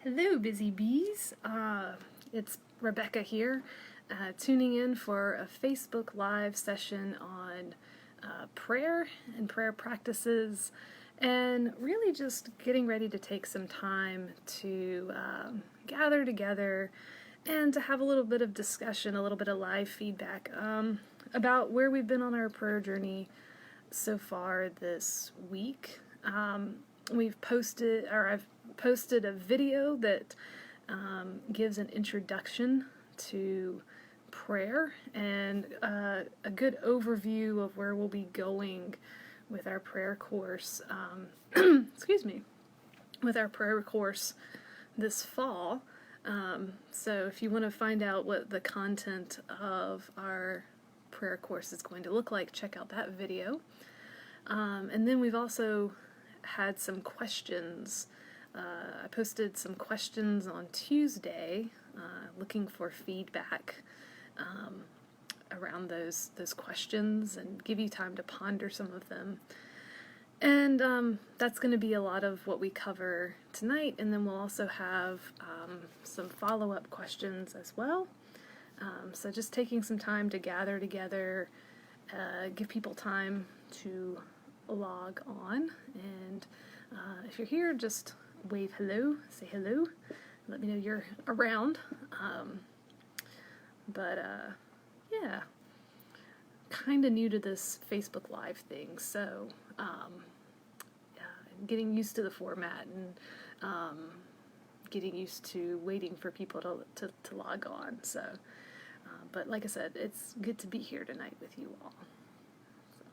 Hello, busy bees. It's Rebecca here, tuning in for a Facebook Live session on prayer and prayer practices, and really just getting ready to take some time to gather together and to have a little bit of discussion, a little bit of live feedback about where we've been on our prayer journey so far this week. I've posted a video that gives an introduction to prayer and a good overview of where we'll be going with our prayer course, with our prayer course this fall. So if you want to find out what the content of our prayer course is going to look like, check out that video. And then we've also had some questions. I posted some questions on Tuesday, looking for feedback around those questions and give you time to ponder some of them. And that's going to be a lot of what we cover tonight, and then we'll also have some follow-up questions as well. So just taking some time to gather together, give people time to log on, and if you're here, just wave hello, say hello, let me know you're around. Yeah, kind of new to this Facebook Live thing, so getting used to the format and getting used to waiting for people to log on. So, but like I said, it's good to be here tonight with you all. So.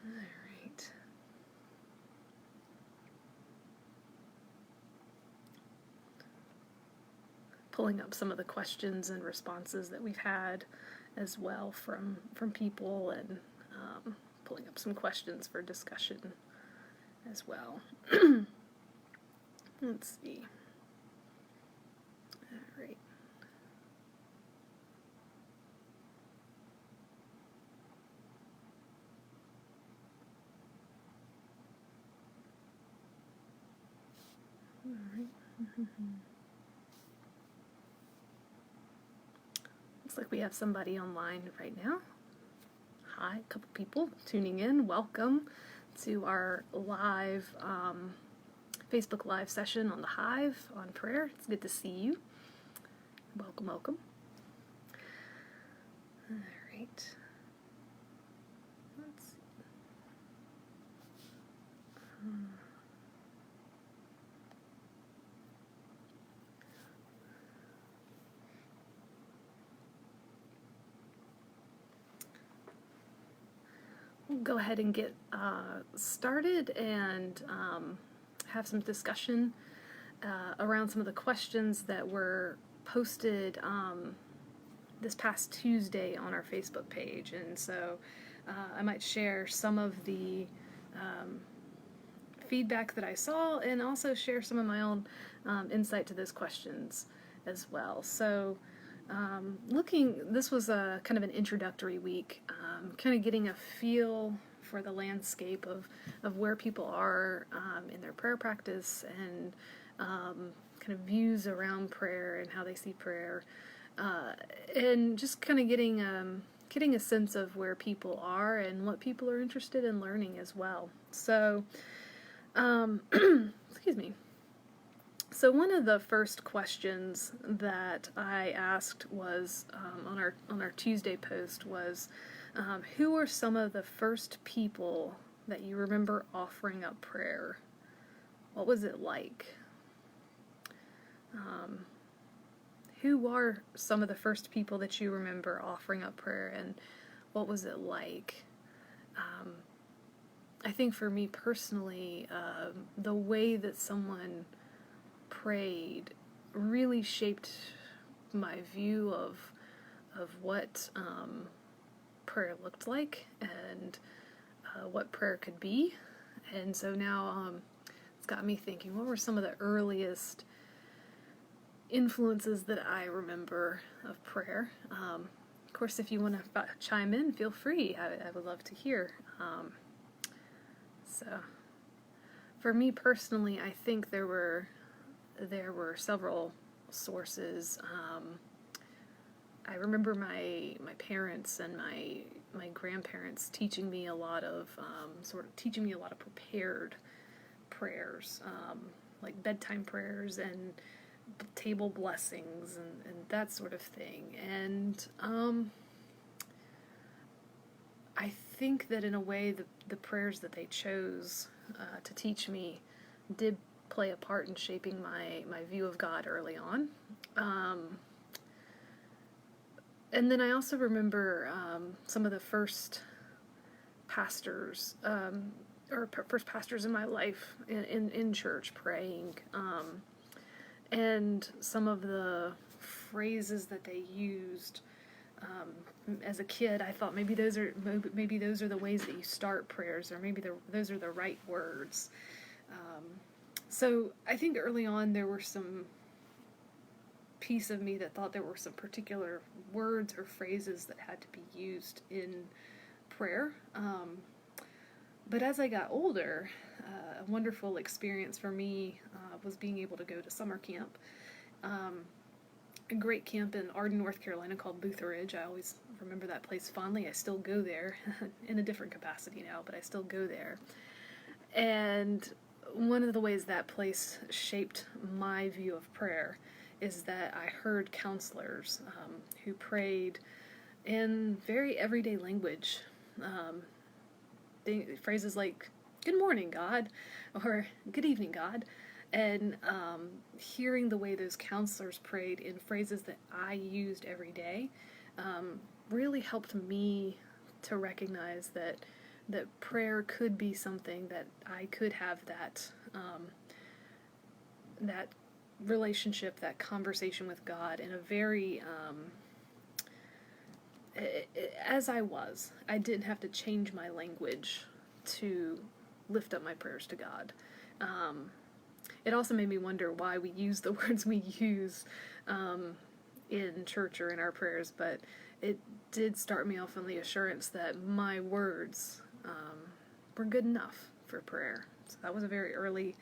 All right. Pulling up some of the questions and responses that we've had as well from people, and pulling up some questions for discussion as well. Let's see. All right. All right. Looks like we have somebody online right now. Hi, a couple people tuning in. Welcome to our live Facebook Live session on the Hive on prayer. It's good to see you. Welcome, welcome. All right. Let's see. We'll go ahead and get started and have some discussion around some of the questions that were posted this past Tuesday on our Facebook page. And so I might share some of the feedback that I saw, and also share some of my own insight to those questions as well. So this was a kind of an introductory week, kind of getting a feel for the landscape of where people are in their prayer practice, and kind of views around prayer and how they see prayer, and just kind of getting a sense of where people are and what people are interested in learning as well. So, excuse me. So one of the first questions that I asked was on our Tuesday post was, who are some of the first people that you remember offering up prayer? What was it like? Who are some of the first people that you remember offering up prayer, and what was it like? I think for me personally, the way that someone prayed really shaped my view of what prayer looked like, and what prayer could be. And so now it's got me thinking, what were some of the earliest influences that I remember of prayer? Of course, if you want to chime in, feel free. I would love to hear. So For me personally, I think there were several sources. I remember my parents and my grandparents teaching me a lot of prepared prayers, like bedtime prayers and table blessings and that sort of thing. And I think that in a way the prayers that they chose to teach me did play a part in shaping my view of God early on. And then I also remember some of the first pastors, first pastors in my life in church praying, and some of the phrases that they used. As a kid, I thought maybe those are the ways that you start prayers, or maybe those are the right words. So I think early on there were some piece of me that thought there were some particular words or phrases that had to be used in prayer. But as I got older, a wonderful experience for me was being able to go to summer camp. A great camp in Arden, North Carolina called Luther Ridge. I always remember that place fondly. I still go there in a different capacity now, but I still go there. And one of the ways that place shaped my view of prayer is that I heard counselors who prayed in very everyday language. Phrases like, "Good morning, God," or "Good evening, God." And hearing the way those counselors prayed in phrases that I used every day really helped me to recognize that prayer could be something that I could have that relationship, that conversation with God in a very as I didn't have to change my language to lift up my prayers to God. It also made me wonder why we use the words we use in church or in our prayers, but it did start me off on the assurance that my words were good enough for prayer. So that was a very early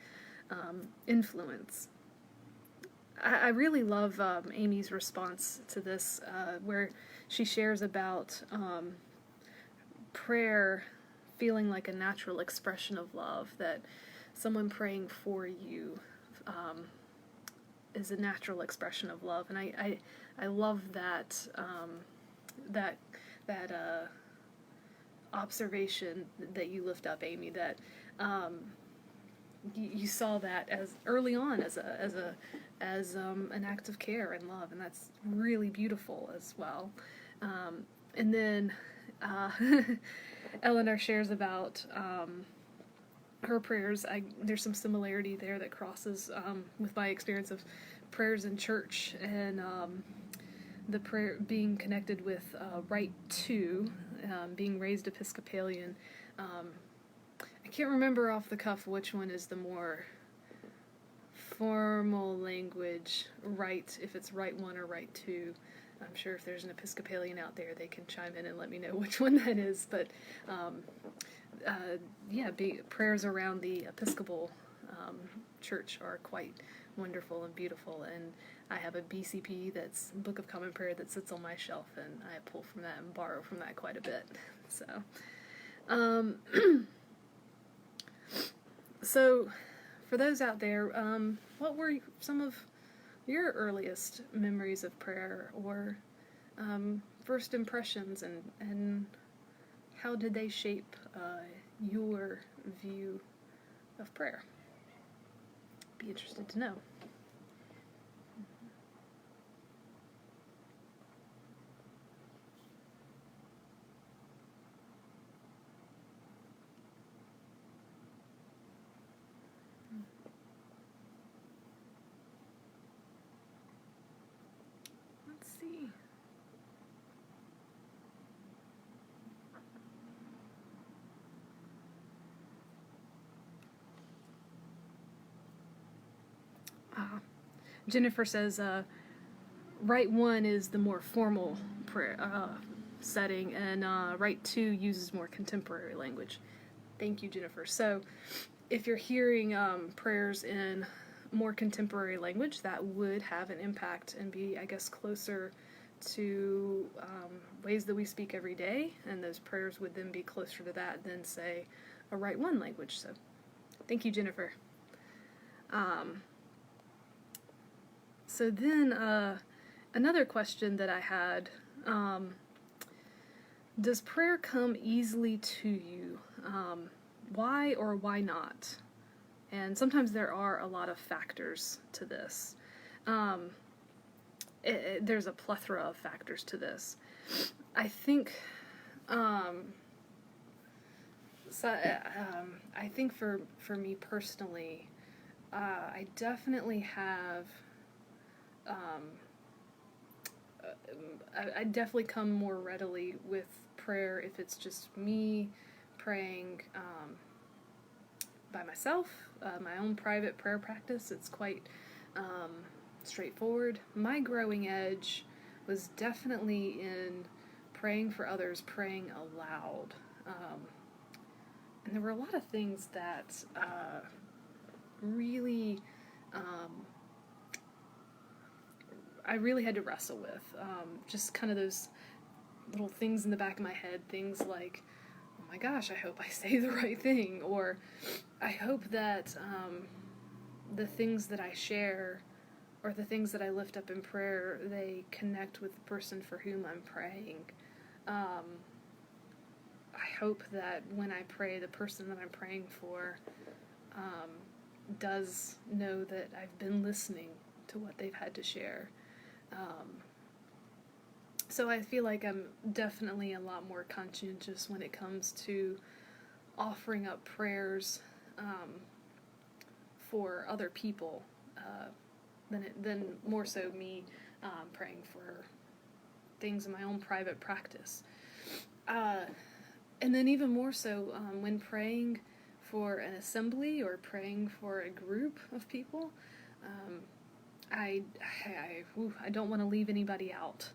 influence. I really love Amy's response to this, where she shares about prayer feeling like a natural expression of love, that someone praying for you is a natural expression of love. And I love that observation that you lift up, Amy, that you saw that as early on as an act of care and love, and that's really beautiful as well. And then Eleanor shares about her prayers. There's some similarity there that crosses with my experience of prayers in church, and the prayer being connected with right to, being raised Episcopalian. I can't remember off the cuff which one is the more formal language, right, if it's right one or right two. I'm sure if there's an Episcopalian out there, they can chime in and let me know which one that is. But prayers around the Episcopal church are quite wonderful and beautiful. And I have a BCP, that's Book of Common Prayer, that sits on my shelf, and I pull from that and borrow from that quite a bit. So, for those out there, what were some of your earliest memories of prayer, or first impressions, and how did they shape your view of prayer? Be interested to know. Let's see. Jennifer says, right one is the more formal prayer setting, and right two uses more contemporary language. Thank you, Jennifer. So, if you're hearing prayers in more contemporary language, that would have an impact and be, I guess, closer to ways that we speak every day, and those prayers would then be closer to that than, say, a Rite One language. So, thank you, Jennifer. So then, another question that I had, does prayer come easily to you? Why or why not? And sometimes there are a lot of factors to this. There's a plethora of factors to this. I think, I think for me personally, I definitely have, I definitely come more readily with prayer if it's just me praying by myself, my own private prayer practice. It's quite straightforward. My growing edge was definitely in praying for others, praying aloud. And there were a lot of things that really, I really had to wrestle with. Just kind of those little things in the back of my head, things like, oh my gosh, I hope I say the right thing, or I hope that the things that I share or the things that I lift up in prayer, they connect with the person for whom I'm praying. I hope that when I pray, the person that I'm praying for does know that I've been listening to what they've had to share. So I feel like I'm definitely a lot more conscientious when it comes to offering up prayers for other people than more so me praying for things in my own private practice. And then even more so when praying for an assembly or praying for a group of people, I don't want to leave anybody out.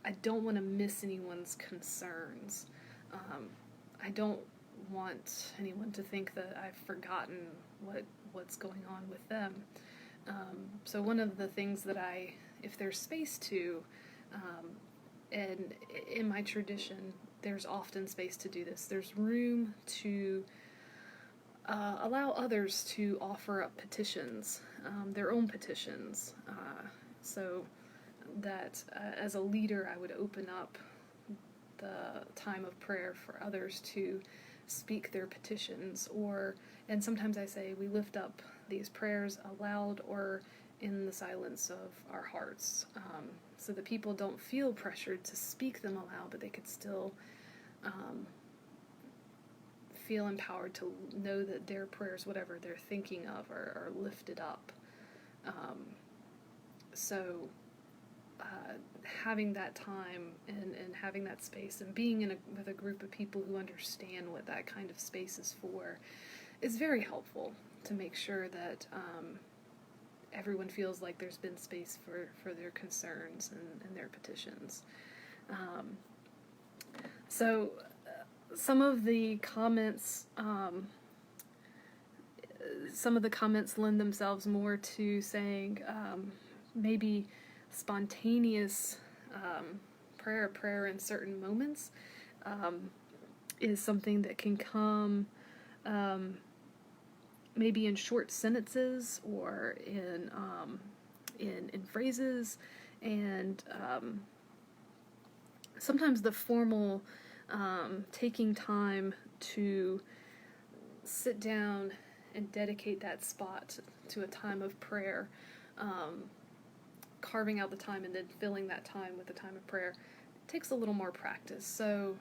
I don't want to miss anyone's concerns. I don't want anyone to think that I've forgotten what's going on with them. So one of the things that if there's space to, and in my tradition, there's often space to do this. There's room to allow others to offer up petitions, their own petitions, so that as a leader I would open up the time of prayer for others to speak their petitions, and sometimes I say we lift up these prayers aloud or in the silence of our hearts, so that people don't feel pressured to speak them aloud, but they could still feel empowered to know that their prayers, whatever they're thinking of, are lifted up. So having that time and having that space and being with a group of people who understand what that kind of space is for is very helpful to make sure that everyone feels like there's been space for their concerns and their petitions. So some of the comments lend themselves more to saying maybe spontaneous prayer in certain moments is something that can come maybe in short sentences or in phrases, and sometimes the formal taking time to sit down and dedicate that spot to a time of prayer, carving out the time and then filling that time with the time of prayer, takes a little more practice. So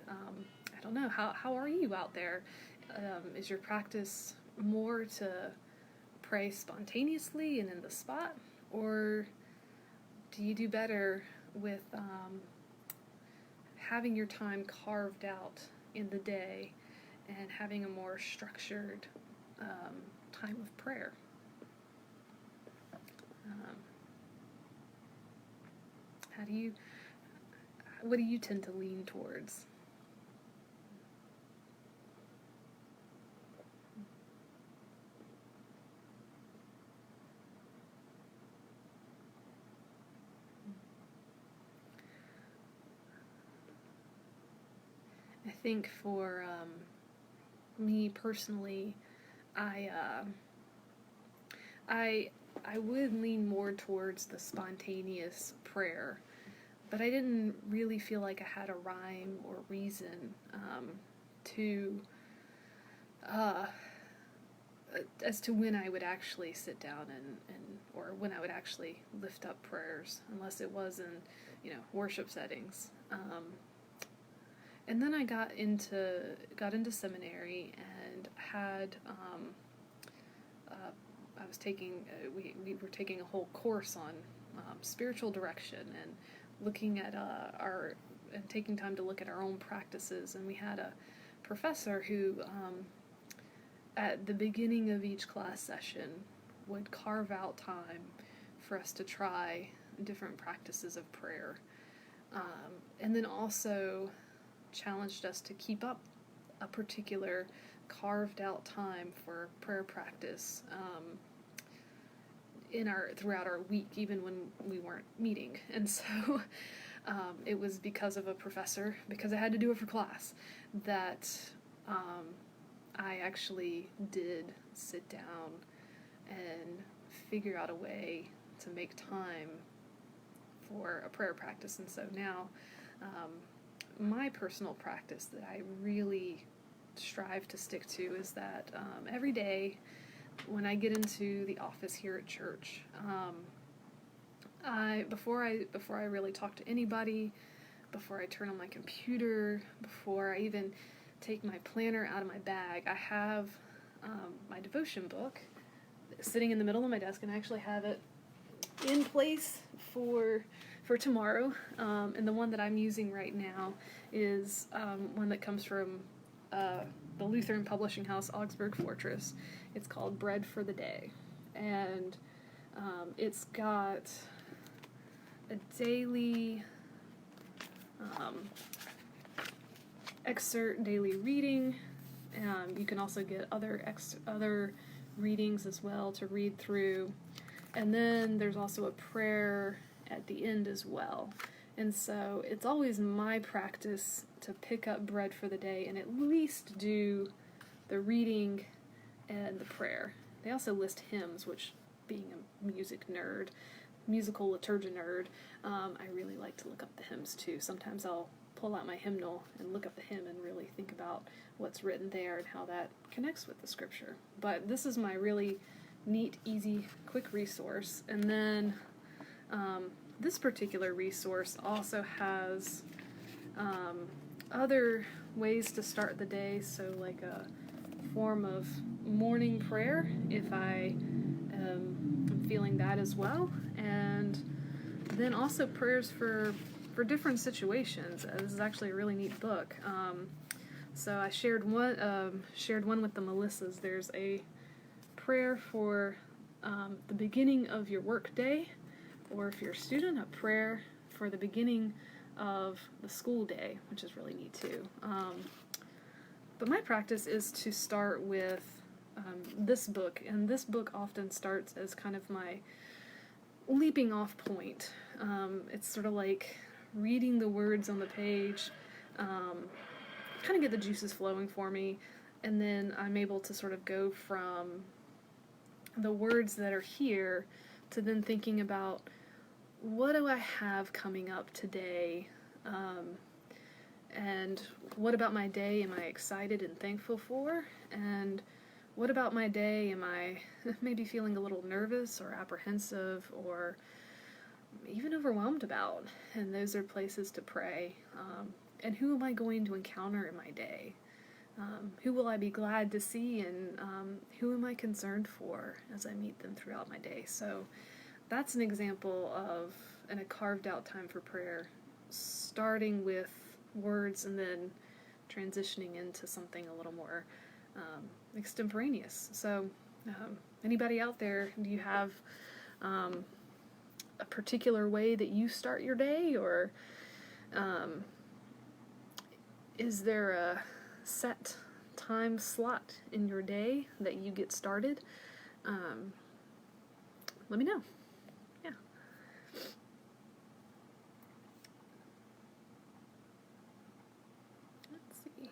I don't know, how are you out there? Is your practice more to pray spontaneously and in the spot, or do you do better with having your time carved out in the day and having a more structured time of prayer? What do you tend to lean towards? think for me personally, I would lean more towards the spontaneous prayer, but I didn't really feel like I had a rhyme or reason to as to when I would actually sit down and or when I would actually lift up prayers, unless it was in, worship settings. And then I got into seminary and had I was taking we were taking a whole course on spiritual direction and looking at and taking time to look at our own practices. And we had a professor who at the beginning of each class session would carve out time for us to try different practices of prayer, and then also challenged us to keep up a particular carved out time for prayer practice throughout our week, even when we weren't meeting. And so it was because of a professor, because I had to do it for class, that I actually did sit down and figure out a way to make time for a prayer practice. And so now my personal practice that I really strive to stick to is that every day when I get into the office here at church, before I really talk to anybody, before I turn on my computer, before I even take my planner out of my bag, I have my devotion book sitting in the middle of my desk, and I actually have it in place for tomorrow. And the one that I'm using right now is one that comes from the Lutheran publishing house Augsburg Fortress. It's called Bread for the Day, and it's got a daily excerpt, daily reading. You can also get other readings as well to read through, and then there's also a prayer at the end as well. And so it's always my practice to pick up Bread for the Day and at least do the reading and the prayer. They also list hymns, which, being a musical liturgia nerd, I really like to look up the hymns too. Sometimes I'll pull out my hymnal and look up the hymn and really think about what's written there and how that connects with the scripture. But this is my really neat, easy, quick resource. And then this particular resource also has other ways to start the day, so like a form of morning prayer if I am feeling that as well, and then also prayers for different situations. This is actually a really neat book. So I shared one with the Melissas. There's a prayer for the beginning of your work day, or if you're a student, a prayer for the beginning of the school day, which is really neat too. But my practice is to start with this book, and this book often starts as kind of my leaping off point. It's sort of like reading the words on the page, kind of get the juices flowing for me, and then I'm able to sort of go from the words that are here to then thinking about, what do I have coming up today? And what about my day am I excited and thankful for? And what about my day am I maybe feeling a little nervous or apprehensive or even overwhelmed about? And those are places to pray. And who am I going to encounter in my day? Who will I be glad to see, and who am I concerned for as I meet them throughout my day? So that's an example of a carved out time for prayer, starting with words and then transitioning into something a little more extemporaneous. So anybody out there, do you have a particular way that you start your day, or is there a set time slot in your day that you get started? Let me know. Yeah. Let's see.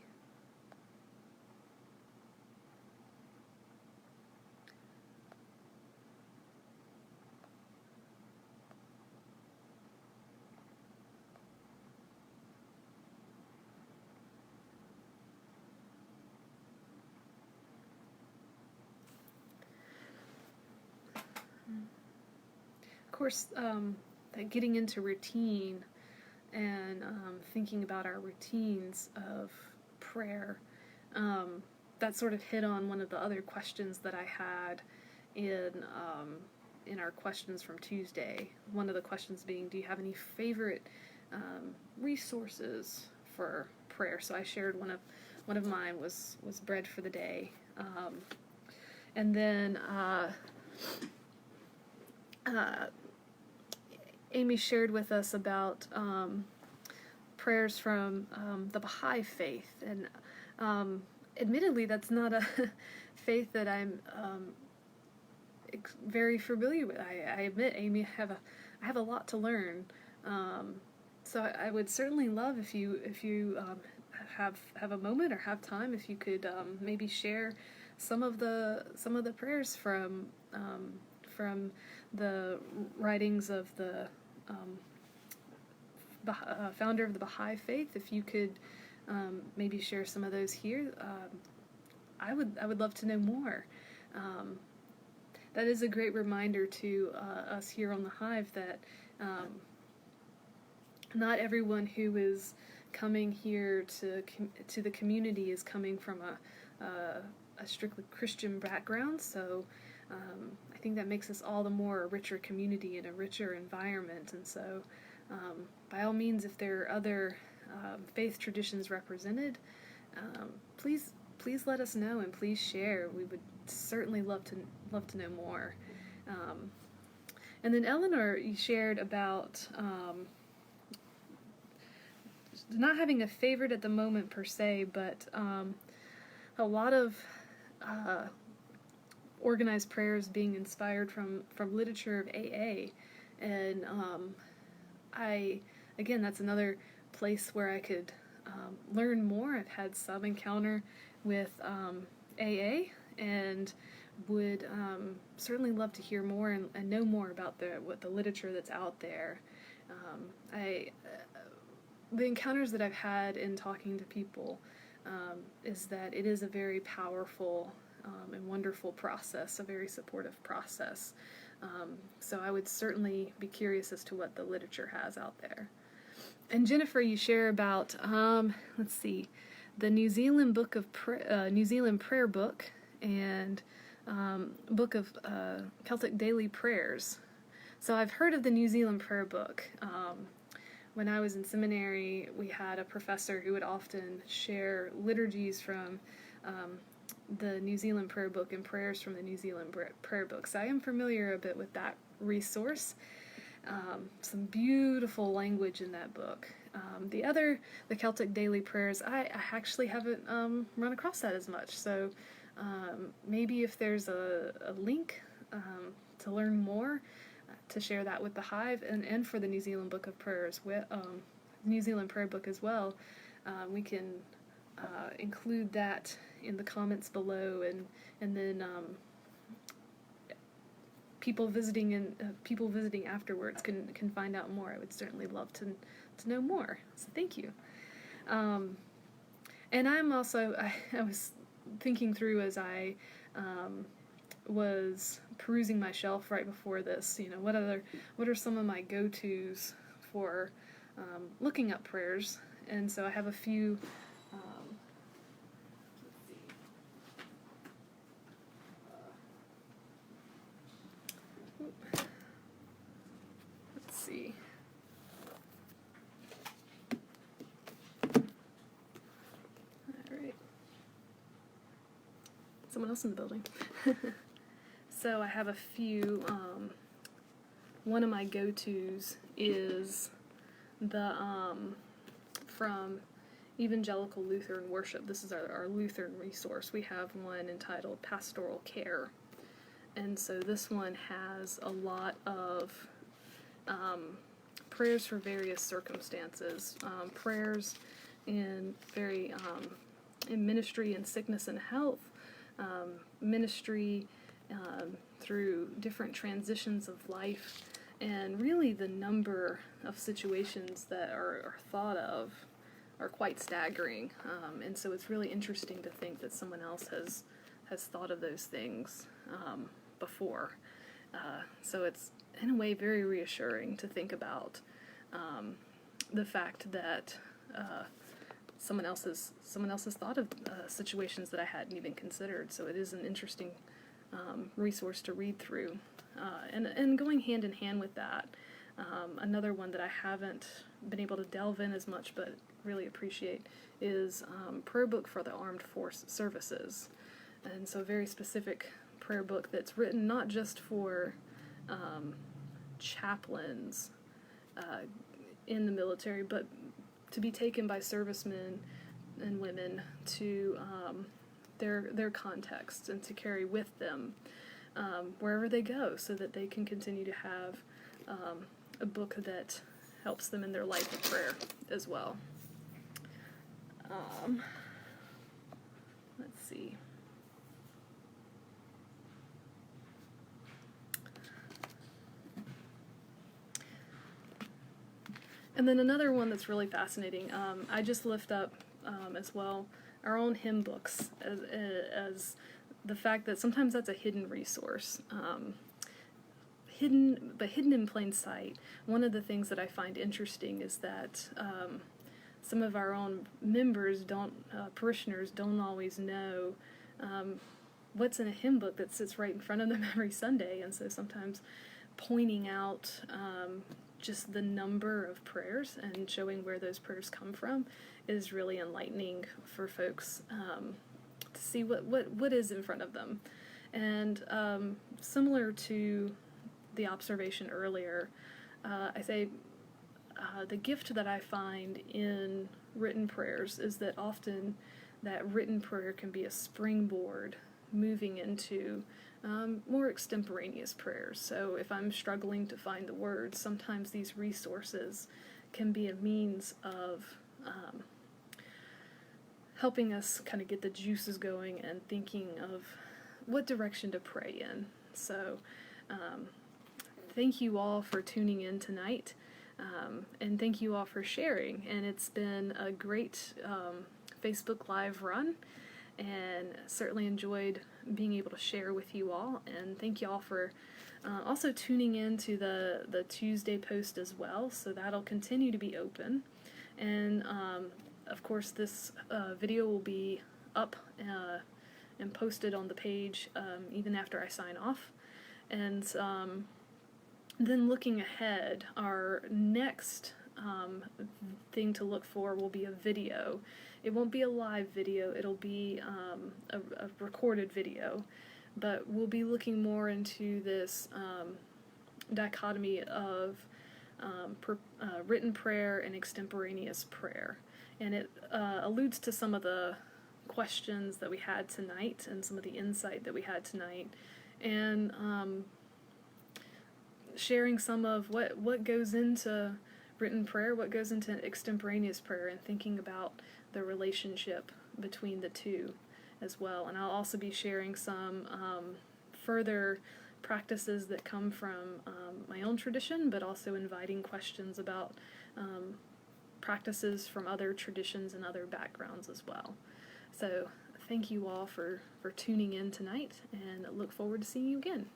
course, that getting into routine and thinking about our routines of prayer, that sort of hit on one of the other questions that I had in our questions from Tuesday. One of the questions being, do you have any favorite resources for prayer? So I shared one of mine was Bread for the Day, and then Amy shared with us about prayers from the Baha'i faith, and admittedly, that's not a faith that I'm very familiar with. I admit, Amy, I have a lot to learn. So I would certainly love if you have a moment or have time, if you could maybe share some of the prayers from the writings of the founder of the Baha'i faith. If you could maybe share some of those here, I would love to know more. That is a great reminder to us here on the Hive that not everyone who is coming here to the community is coming from a strictly Christian background. So I think that makes us all the more a richer community and a richer environment. And so by all means, if there are other faith traditions represented, please let us know and please share. We would certainly love to know more. And then Eleanor, you shared about not having a favorite at the moment per se, but a lot of organized prayers being inspired from literature of AA, and again, that's another place where I could learn more. I've had some encounter with AA, and would certainly love to hear more and know more about the literature that's out there. The encounters that I've had in talking to people is that it is a very powerful and wonderful process, a very supportive process. So I would certainly be curious as to what the literature has out there. And Jennifer, you share about let's see, the New Zealand New Zealand Prayer Book and Book of Celtic Daily Prayers. So I've heard of the New Zealand Prayer Book. When I was in seminary, we had a professor who would often share liturgies from the New Zealand Prayer Book and prayers from the New Zealand Prayer Book. So I am familiar a bit with that resource. Some beautiful language in that book. The Celtic Daily Prayers, I actually haven't run across that as much. So maybe if there's a link to learn more, to share that with the Hive and for the New Zealand Book of Prayers, New Zealand Prayer Book as well, we can include that in the comments below, and then people visiting afterwards can find out more. I would certainly love to know more. So thank you. And I'm also I was thinking through as I was perusing my shelf right before this, what are some of my go-tos for looking up prayers, and so I have a few. Let's see. All right. Someone else in the building. So I have a few. One of my go-tos is the from Evangelical Lutheran Worship. This is our Lutheran resource. We have one entitled Pastoral Care, and so this one has a lot of prayers for various circumstances, prayers in ministry and sickness and health, ministry through different transitions of life, and really the number of situations that are thought of are quite staggering, and so it's really interesting to think that someone else has thought of those things before. So it's, in a way, very reassuring to think about the fact that someone else has thought of situations that I hadn't even considered. So it is an interesting resource to read through. And going hand in hand with that, another one that I haven't been able to delve in as much but really appreciate is Prayer Book for the Armed Force Services. And so a very specific prayer book that's written not just for chaplains in the military, but to be taken by servicemen and women to their context and to carry with them wherever they go, so that they can continue to have a book that helps them in their life of prayer as well. Let's see. And then another one that's really fascinating, I just lift up as well our own hymn books as the fact that sometimes that's a hidden resource, hidden in plain sight. One of the things that I find interesting is that some of our own members parishioners don't always know what's in a hymn book that sits right in front of them every Sunday, and so sometimes pointing out just the number of prayers and showing where those prayers come from is really enlightening for folks to see what is in front of them. And similar to the observation earlier, I say the gift that I find in written prayers is that often that written prayer can be a springboard moving into more extemporaneous prayers. So if I'm struggling to find the words, sometimes these resources can be a means of helping us kind of get the juices going and thinking of what direction to pray in. So thank you all for tuning in tonight, and thank you all for sharing. And it's been a great Facebook Live run, and certainly enjoyed being able to share with you all. And thank you all for also tuning in to the Tuesday post as well, so that'll continue to be open. And of course this video will be up and posted on the page even after I sign off. And then looking ahead, our next thing to look for will be a video. It won't be a live video, it'll be a recorded video, but we'll be looking more into this dichotomy of written prayer and extemporaneous prayer. And it alludes to some of the questions that we had tonight and some of the insight that we had tonight, and sharing some of what goes into written prayer, what goes into extemporaneous prayer, and thinking about the relationship between the two as well. And I'll also be sharing some further practices that come from my own tradition, but also inviting questions about practices from other traditions and other backgrounds as well. So thank you all for tuning in tonight, and look forward to seeing you again.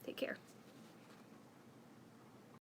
Take care.